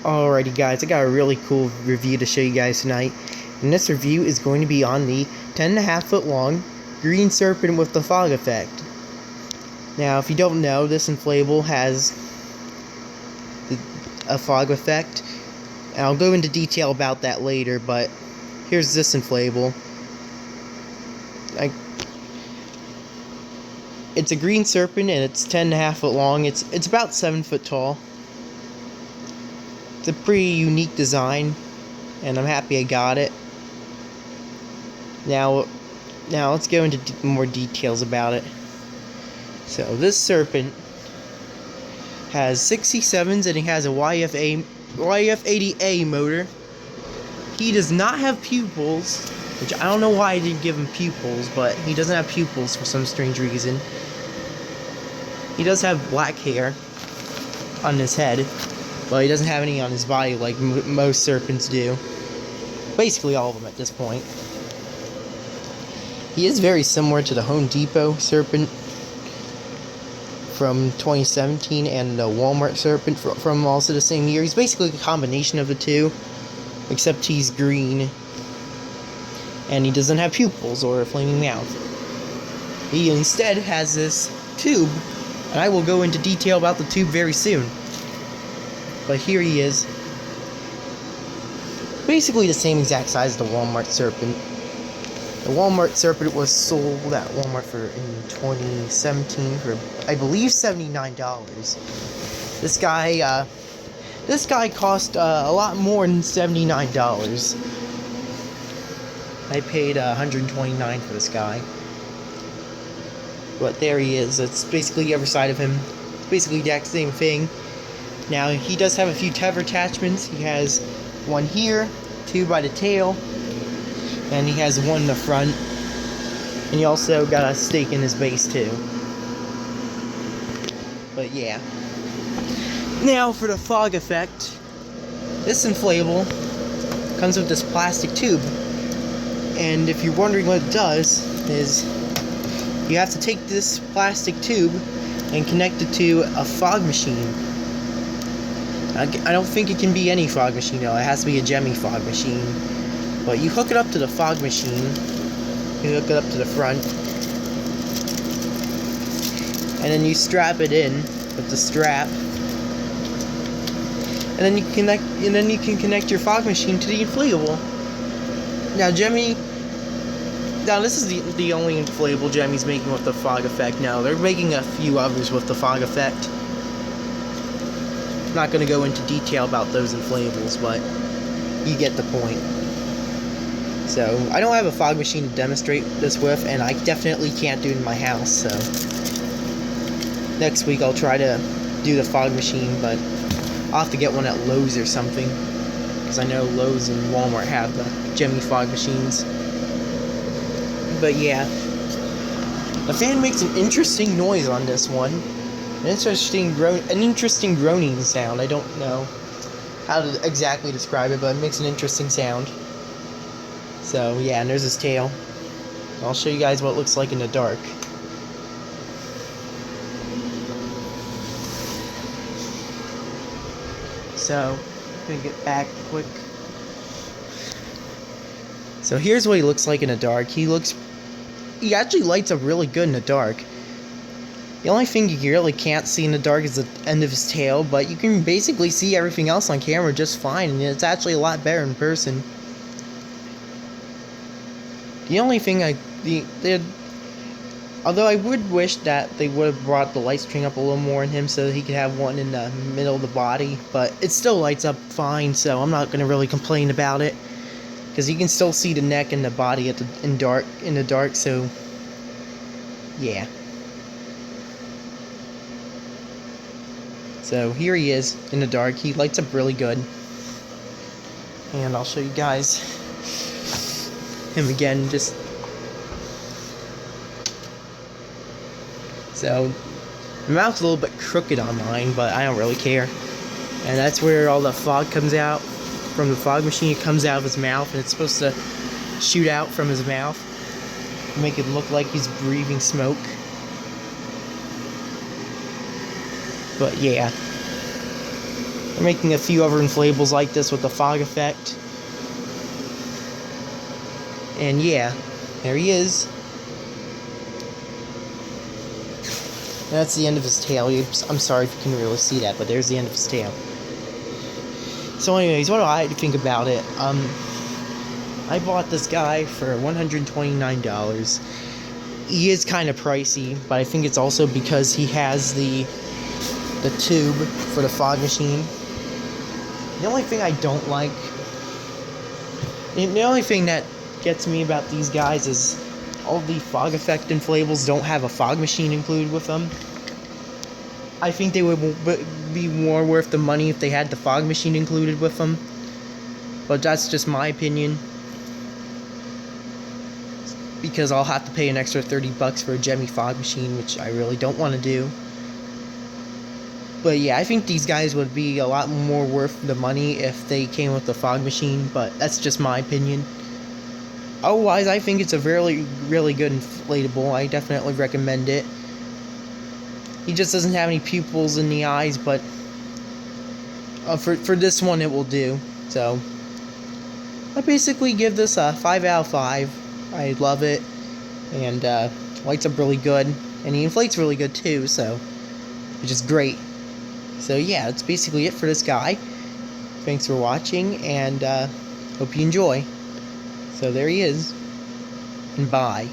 Alrighty guys, I got a really cool review to show you guys tonight. And this review is going to be on the 10.5 foot long green serpent with the fog effect. Now if you don't know, this inflatable has a fog effect. And I'll go into detail about that later, but here's this inflatable. It's a green serpent and it's 10.5 foot long. It's about 7 foot tall. It's a pretty unique design, and I'm happy I got it. Now let's go into more details about it. So this Serpent has 67s and he has a YF80A motor. He does not have pupils, which I don't know why I didn't give him pupils, but he doesn't have pupils for some strange reason. He does have black hair on his head. Well, he doesn't have any on his body like most serpents do. Basically all of them at this point. He is very similar to the Home Depot Serpent from 2017 and the Walmart Serpent from also the same year. He's basically a combination of the two, except he's green. And he doesn't have pupils or a flaming mouth. He instead has this tube, and I will go into detail about the tube very soon. But here he is. Basically the same exact size as the Walmart Serpent. The Walmart Serpent was sold at Walmart in 2017 for, I believe, $79. This guy cost a lot more than $79. I paid $129 for this guy. But there he is. It's basically the other side of him. It's basically the exact same thing. Now, he does have a few tether attachments. He has one here, two by the tail, and he has one in the front. And he also got a stake in his base, too. But yeah. Now, for the fog effect, this inflatable comes with this plastic tube. And if you're wondering what it does, is you have to take this plastic tube and connect it to a fog machine. I don't think it can be any fog machine though, it has to be a Gemmy fog machine. But you hook it up to the fog machine, you hook it up to the front, and then you strap it in with the strap, and then you can connect your fog machine to the inflatable. Now this is the only inflatable Gemmy's making with the fog effect now. They're making a few others with the fog effect. I'm not going to go into detail about those inflatables, but you get the point. So, I don't have a fog machine to demonstrate this with, and I definitely can't do it in my house, so next week I'll try to do the fog machine, but I'll have to get one at Lowe's or something, because I know Lowe's and Walmart have the Gemmy fog machines. But yeah, the fan makes an interesting noise on this one. An interesting groaning sound. I don't know how to exactly describe it, but it makes an interesting sound. So yeah, and there's his tail. I'll show you guys what it looks like in the dark. So, I'm gonna get back quick. So here's what he looks like in the dark. He actually lights up really good in the dark. The only thing you really can't see in the dark is the end of his tail, but you can basically see everything else on camera just fine, and it's actually a lot better in person. The only thing although I would wish that they would have brought the light string up a little more in him so that he could have one in the middle of the body, but it still lights up fine, so I'm not going to really complain about it, because you can still see the neck and the body in the dark, so yeah. So here he is in the dark. He lights up really good. And I'll show you guys him again. So the mouth's a little bit crooked on mine, but I don't really care. And that's where all the fog comes out from the fog machine. It comes out of his mouth, and it's supposed to shoot out from his mouth, make it look like he's breathing smoke. But yeah, They're making a few other inflatables like this with the fog effect. And yeah, there he is. That's the end of his tail. I'm sorry if you can really see that, but there's the end of his tail. So anyways, what do I think about it? I bought this guy for $129. He is kind of pricey, but I think it's also because he has the tube for the fog machine. The only thing I don't like, the only thing that gets me about these guys is all the fog effect inflatables don't have a fog machine included with them. I think they would be more worth the money if they had the fog machine included with them. But that's just my opinion. Because I'll have to pay an extra $30 for a Gemmy fog machine, which I really don't want to do. But yeah, I think these guys would be a lot more worth the money if they came with the fog machine, but that's just my opinion. Otherwise, I think it's a really, really good inflatable. I definitely recommend it. He just doesn't have any pupils in the eyes, but for this one it will do. So I basically give this a 5 out of 5. I love it, and lights up really good, and he inflates really good too, so which is great. So yeah, that's basically it for this guy. Thanks for watching, and hope you enjoy. So there he is, and bye.